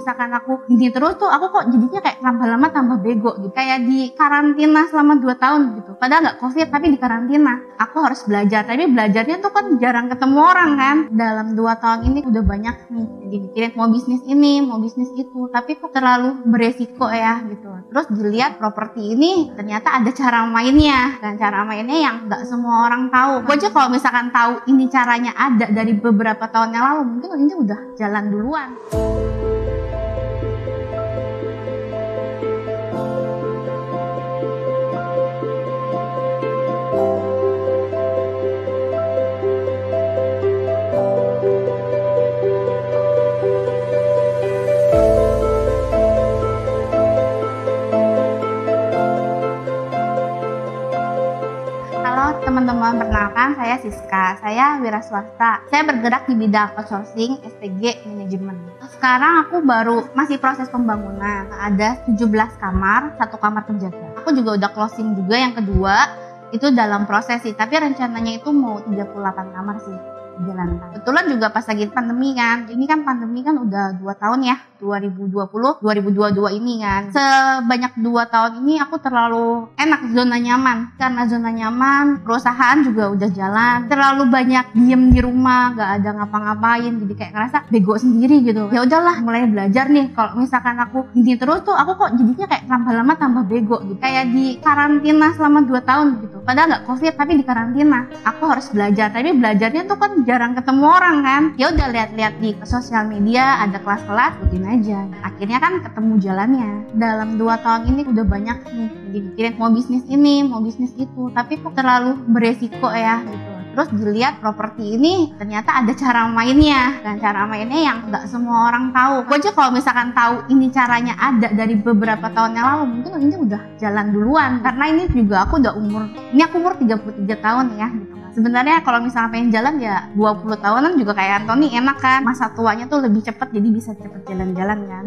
misalkan aku gini terus tuh aku kok jadinya kayak lama-lama tambah bego gitu. Kayak di karantina selama 2 tahun gitu. Padahal nggak COVID tapi di karantina. Aku harus belajar, tapi belajarnya tuh kan jarang ketemu orang kan. Dalam 2 tahun ini udah banyak nih dipikirin mau bisnis ini, mau bisnis itu, tapi kok terlalu beresiko ya gitu. Terus dilihat properti ini ternyata ada cara mainnya, dan cara mainnya yang nggak semua orang tahu. Gue aja kalau misalkan tahu ini caranya ada dari beberapa tahun yang lalu, mungkin ini udah jalan duluan. Teman-teman, perkenalkan saya Siska, saya wira swasta. Saya bergerak di bidang outsourcing, SPG, manajemen. Sekarang aku baru masih proses pembangunan, ada 17 kamar, 1 kamar penjaga. Aku juga udah closing juga yang kedua, itu dalam proses sih, tapi rencananya itu mau 38 kamar sih dijalankan. Kebetulan juga pas lagi pandemi kan, ini kan pandemi kan udah 2 tahun ya, 2020, 2022 ini kan. Sebanyak 2 tahun ini aku terlalu enak, zona nyaman. Karena zona nyaman, perusahaan juga udah jalan. Terlalu banyak diem di rumah, gak ada ngapa-ngapain, jadi kayak ngerasa bego sendiri gitu. Ya udahlah, mulai belajar nih. Kalau misalkan aku gini terus tuh, aku kok jadinya kayak lama-lama tambah bego gitu. Kayak di karantina selama 2 tahun gitu. Padahal nggak COVID tapi di karantina. Aku harus belajar, tapi belajarnya tuh kan jarang ketemu orang kan. Ya udah lihat-lihat di sosial media ada kelas-kelas, ikutin aja. Akhirnya kan ketemu jalannya. Dalam 2 tahun ini udah banyak nih dipikirin mau bisnis ini, mau bisnis itu, tapi kok terlalu beresiko ya gitu. Terus dilihat properti ini ternyata ada cara mainnya, dan cara mainnya yang nggak semua orang tahu. Gue aja kalau misalkan tahu ini caranya ada dari beberapa tahun yang lalu, mungkin ini udah jalan duluan. Karena ini juga aku udah umur 33 tahun ya gitu. Sebenarnya kalau misalnya pengen jalan ya 20 tahunan juga kayak Anthony enak kan. Masa tuanya tuh lebih cepat, jadi bisa cepet jalan-jalan kan.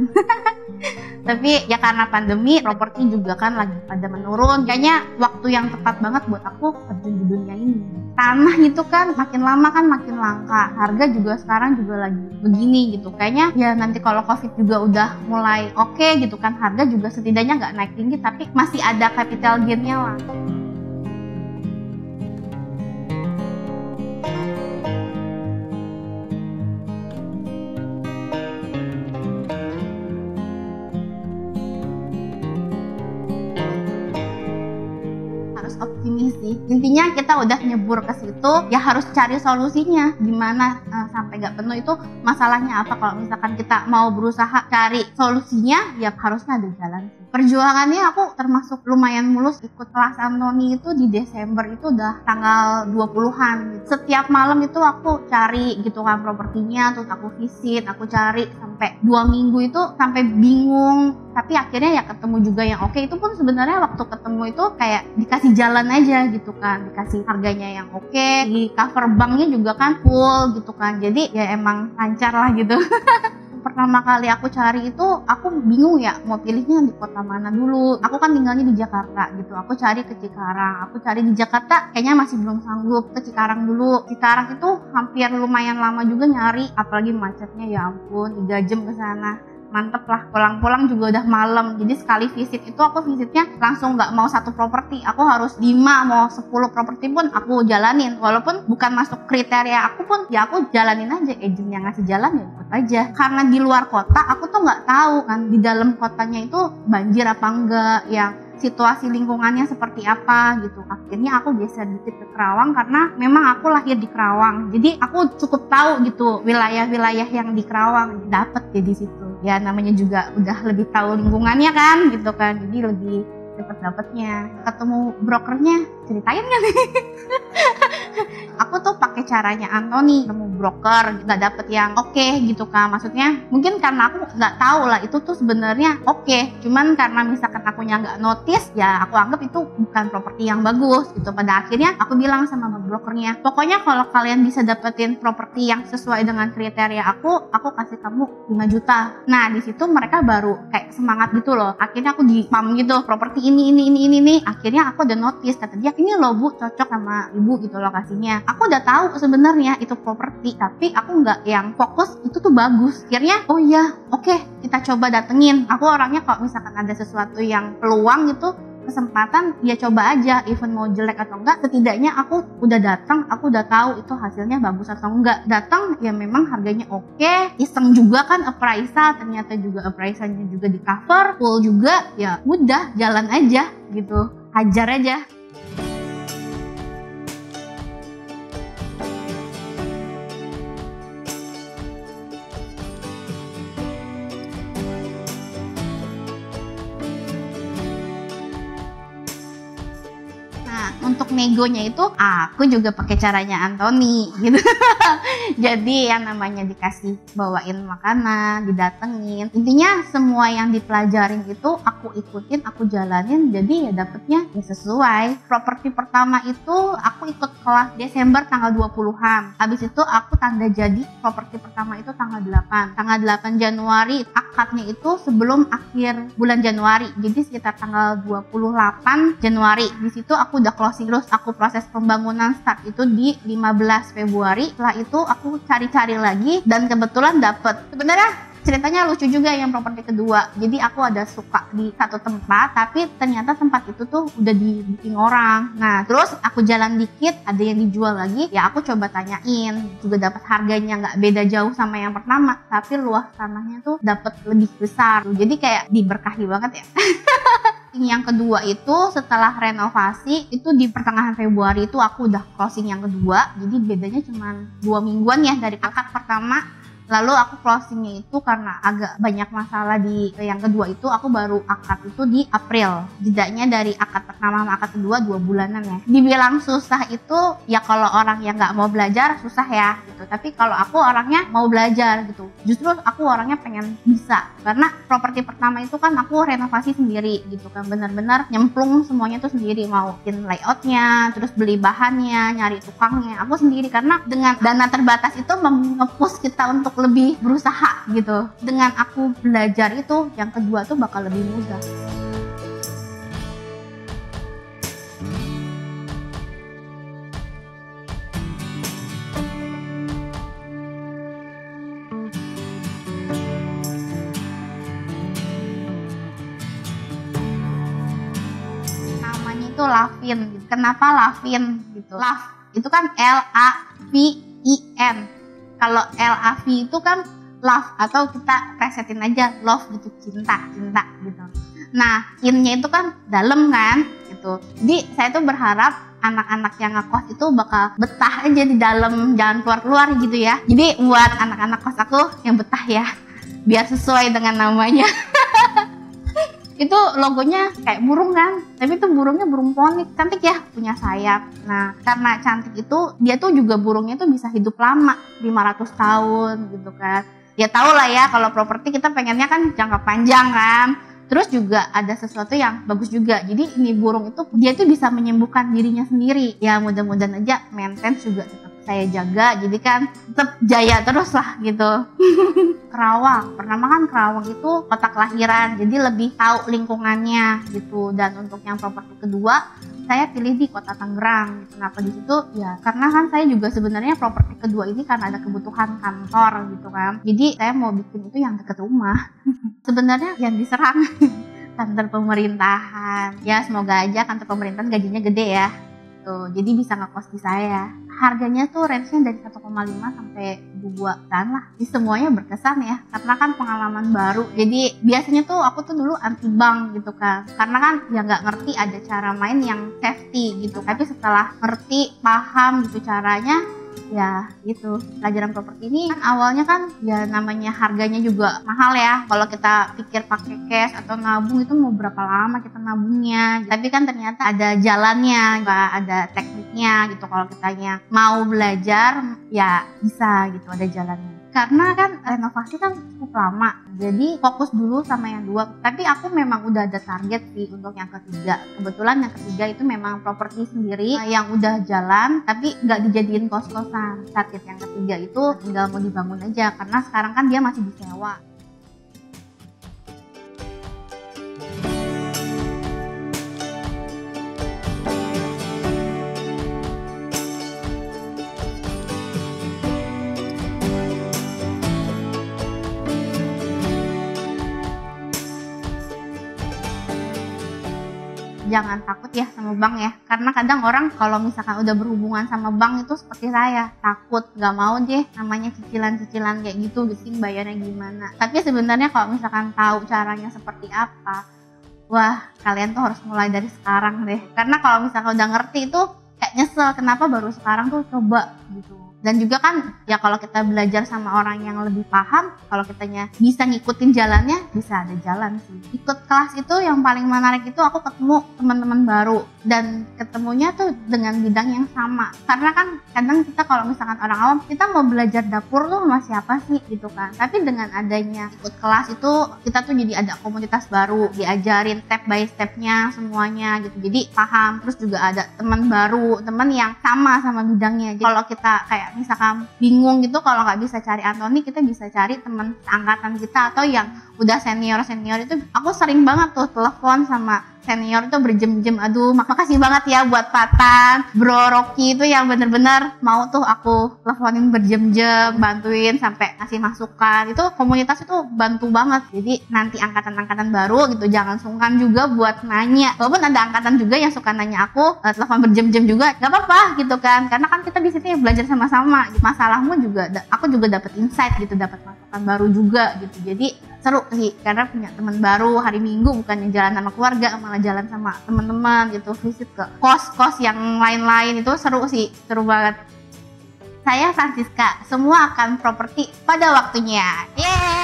Tapi ya karena pandemi, properti juga kan lagi pada menurun. Kayaknya waktu yang tepat banget buat aku terjun di dunia ini. Tanah itu kan makin lama kan makin langka. Harga juga sekarang juga lagi begini gitu. Kayaknya ya nanti kalau COVID juga udah mulai oke gitu kan, harga juga setidaknya nggak naik tinggi, tapi masih ada capital gain-nya lah. Optimis sih. Intinya kita udah nyebur ke situ, ya harus cari solusinya. Gimana sampai nggak penuh itu masalahnya apa? Kalau misalkan kita mau berusaha cari solusinya, ya harusnya ada jalan sih. Perjuangannya aku termasuk lumayan mulus. Ikut kelas Anthony itu di Desember itu udah tanggal 20-an. Setiap malam itu aku cari gitu kan propertinya, terus aku visit, aku cari sampai 2 minggu itu sampai bingung. Tapi akhirnya ya ketemu juga yang oke. Itu pun sebenarnya waktu ketemu itu kayak dikasih jalan aja gitu kan, dikasih harganya yang oke, di cover banknya juga kan full gitu kan, jadi ya emang lancar lah gitu. Pertama kali aku cari itu aku bingung ya mau pilihnya di kota mana dulu. Aku kan tinggalnya di Jakarta gitu, aku cari ke Cikarang. Aku cari di Jakarta kayaknya masih belum sanggup, ke Cikarang dulu. Cikarang itu hampir lumayan lama juga nyari, apalagi macetnya ya ampun, 3 jam ke sana. Mantep lah, pulang-pulang juga udah malam. Jadi sekali visit itu aku visitnya langsung nggak mau 1 properti, aku harus 5 mau 10 properti pun aku jalanin. Walaupun bukan masuk kriteria aku pun ya aku jalanin aja, agent yang ngasih jalan ya ikut aja. Karena di luar kota aku tuh nggak tahu kan di dalam kotanya itu banjir apa enggak, yang situasi lingkungannya seperti apa gitu. Akhirnya aku geser dikit ke Kerawang karena memang aku lahir di Kerawang. Jadi aku cukup tahu gitu wilayah-wilayah yang di Kerawang, dapet ya di situ. Ya namanya juga udah lebih tahu lingkungannya kan gitu kan. Jadi lebih cepet dapetnya. Ketemu brokernya, ceritain kan nih. Aku tuh pakai caranya Anthony, nemu broker nggak dapet yang oke gitu kan. Maksudnya mungkin karena aku nggak tahu lah itu tuh sebenarnya oke, cuman karena misalkan akunya nggak notice ya aku anggap itu bukan properti yang bagus gitu. Pada akhirnya aku bilang sama brokernya, pokoknya kalau kalian bisa dapetin properti yang sesuai dengan kriteria aku kasih kamu 5 juta. Nah di situ mereka baru kayak semangat gitu loh. Akhirnya aku di spam gitu, properti ini. Akhirnya aku udah notice, kata dia ini loh bu cocok sama ibu gitu lokasinya. Aku udah tahu sebenarnya itu properti tapi aku nggak yang fokus itu tuh bagus. Akhirnya oh iya oke, kita coba datengin. Aku orangnya kalau misalkan ada sesuatu yang peluang gitu, kesempatan, ya coba aja, even mau jelek atau enggak, setidaknya aku udah datang, aku udah tahu itu hasilnya bagus atau enggak. Datang ya memang harganya oke, iseng juga kan appraisal, ternyata juga appraisalnya juga di cover, full juga, ya udah jalan aja gitu, hajar aja. Untuk negonya itu aku juga pakai caranya Anthony gitu. Jadi yang namanya dikasih bawain makanan, didatengin, intinya semua yang dipelajarin itu aku ikutin, aku jalanin, jadi ya dapetnya ya sesuai. Properti pertama itu aku ikut kelas Desember tanggal 20-an. Habis itu aku tanda jadi properti pertama itu tanggal 8. Tanggal 8 Januari, akadnya itu sebelum akhir bulan Januari. Jadi sekitar tanggal 28 Januari. Di situ aku udah closing, terus aku proses pembangunan start itu di 15 Februari. Setelah itu aku cari-cari lagi dan kebetulan dapet. Sebenarnya ceritanya lucu juga yang properti kedua. Jadi aku ada suka di satu tempat, tapi ternyata tempat itu tuh udah di booking orang. Nah terus aku jalan dikit, ada yang dijual lagi, ya aku coba tanyain. Juga dapat harganya nggak beda jauh sama yang pertama, tapi luas tanahnya tuh dapat lebih besar. Jadi kayak diberkahi banget ya. Yang kedua itu setelah renovasi itu di pertengahan Februari itu aku udah closing yang kedua. Jadi bedanya cuma 2 mingguan ya dari akad pertama. Lalu aku closingnya itu karena agak banyak masalah di yang kedua itu, aku baru akad itu di April. Jedanya dari akad pertama sama akad kedua 2 bulanan ya. Dibilang susah itu ya kalau orang yang nggak mau belajar susah ya gitu. Tapi kalau aku orangnya mau belajar gitu. Justru aku orangnya pengen bisa. Karena properti pertama itu kan aku renovasi sendiri gitu kan. Benar-benar nyemplung semuanya tuh sendiri. Mau bikin layoutnya, terus beli bahannya, nyari tukangnya. Aku sendiri karena dengan dana terbatas itu nge-push kita untuk lebih berusaha gitu. Dengan aku belajar itu, yang kedua tuh bakal lebih mudah. Namanya itu Lavin. Kenapa Lavin gitu? Love itu kan Lavin. Kalau LAV itu kan love, atau kita presetin aja love gitu, cinta gitu. Nah, innya itu kan dalam kan gitu. Jadi saya tuh berharap anak-anak yang ngekos itu bakal betah aja di dalam, jangan keluar-keluar gitu ya. Jadi buat anak-anak kos aku yang betah ya, biar sesuai dengan namanya. Itu logonya kayak burung kan, tapi itu burungnya burung poni, cantik ya, punya sayap. Nah karena cantik itu, dia tuh juga burungnya tuh bisa hidup lama, 500 tahun gitu kan. Ya tau lah ya, kalau properti kita pengennya kan jangka panjang kan. Terus juga ada sesuatu yang bagus juga, jadi ini burung itu dia tuh bisa menyembuhkan dirinya sendiri. Ya mudah-mudahan aja maintenance juga tetap saya jaga, jadi kan tetap jaya terus lah gitu. Kerawang, pertama kan Kerawang itu kota kelahiran, jadi lebih tahu lingkungannya gitu. Dan untuk yang properti kedua saya pilih di kota Tangerang. Kenapa di situ? Ya karena kan saya juga sebenarnya properti kedua ini karena ada kebutuhan kantor gitu kan. Jadi saya mau bikin itu yang dekat rumah. Sebenarnya yang diserang kantor pemerintahan. Ya semoga aja kantor pemerintahan gajinya gede ya. Tuh, jadi bisa ngekos di saya. Harganya tuh range-nya dari 1,5 sampai 2-an lah. Jadi semuanya berkesan ya, karena kan pengalaman baru. Jadi biasanya tuh aku tuh dulu anti bank gitu kan, karena kan ya nggak ngerti ada cara main yang safety gitu. Tapi setelah ngerti, paham gitu caranya, ya gitu. Pelajaran properti ini kan awalnya kan ya namanya harganya juga mahal ya. Kalau kita pikir pakai cash atau nabung itu mau berapa lama kita nabungnya. Tapi kan ternyata ada jalannya, ada tekniknya gitu. Kalau kitanya mau belajar ya bisa gitu, ada jalannya. Karena kan renovasi kan cukup lama, jadi fokus dulu sama yang dua. Tapi aku memang udah ada target sih untuk yang ketiga. Kebetulan yang ketiga itu memang properti sendiri yang udah jalan, tapi nggak dijadiin kos-kosan. Target yang ketiga itu tinggal mau dibangun aja, karena sekarang kan dia masih disewa. jangan takut ya sama bank ya, karena kadang orang kalau misalkan udah berhubungan sama bank itu seperti saya, takut, nggak mau deh namanya cicilan-cicilan kayak gitu, bising bayarnya gimana. Tapi sebenarnya kalau misalkan tahu caranya seperti apa, wah kalian tuh harus mulai dari sekarang deh, karena kalau misalkan udah ngerti itu kayak nyesel kenapa baru sekarang tuh coba gitu. Dan juga kan ya kalau kita belajar sama orang yang lebih paham, kalau kitanya bisa ngikutin jalannya, bisa ada jalan sih. Ikut kelas itu yang paling menarik itu aku ketemu teman-teman baru, dan ketemunya tuh dengan bidang yang sama. Karena kan kadang kita kalau misalkan orang awam, kita mau belajar dapur tuh sama siapa sih gitu kan. Tapi dengan adanya ikut kelas itu, kita tuh jadi ada komunitas baru, diajarin step by stepnya semuanya gitu. Jadi paham, terus juga ada teman baru, teman yang sama bidangnya. Jadi kalau kita kayak misalkan bingung gitu, kalau nggak bisa cari Anthony, kita bisa cari teman angkatan kita atau yang udah senior itu. Aku sering banget tuh telepon sama senior itu berjam-jam, aduh makasih banget ya buat Patan, Bro Rocky itu yang bener-bener mau tuh aku teleponin berjam-jam, bantuin sampai ngasih masukan. Itu komunitas itu bantu banget. Jadi nanti angkatan-angkatan baru gitu jangan sungkan juga buat nanya, walaupun ada angkatan juga yang suka nanya aku, telepon berjam-jam juga nggak apa-apa gitu kan, karena kan kita di sini belajar sama-sama. Masalahmu juga aku juga dapat insight gitu, dapat masukan baru juga gitu. Jadi seru sih karena punya teman baru. Hari Minggu bukannya jalan sama keluarga, malah jalan sama teman-teman gitu, visit ke kos-kos yang lain-lain. Itu seru sih, seru banget. Saya Francisca, semua akan properti pada waktunya. Yeay!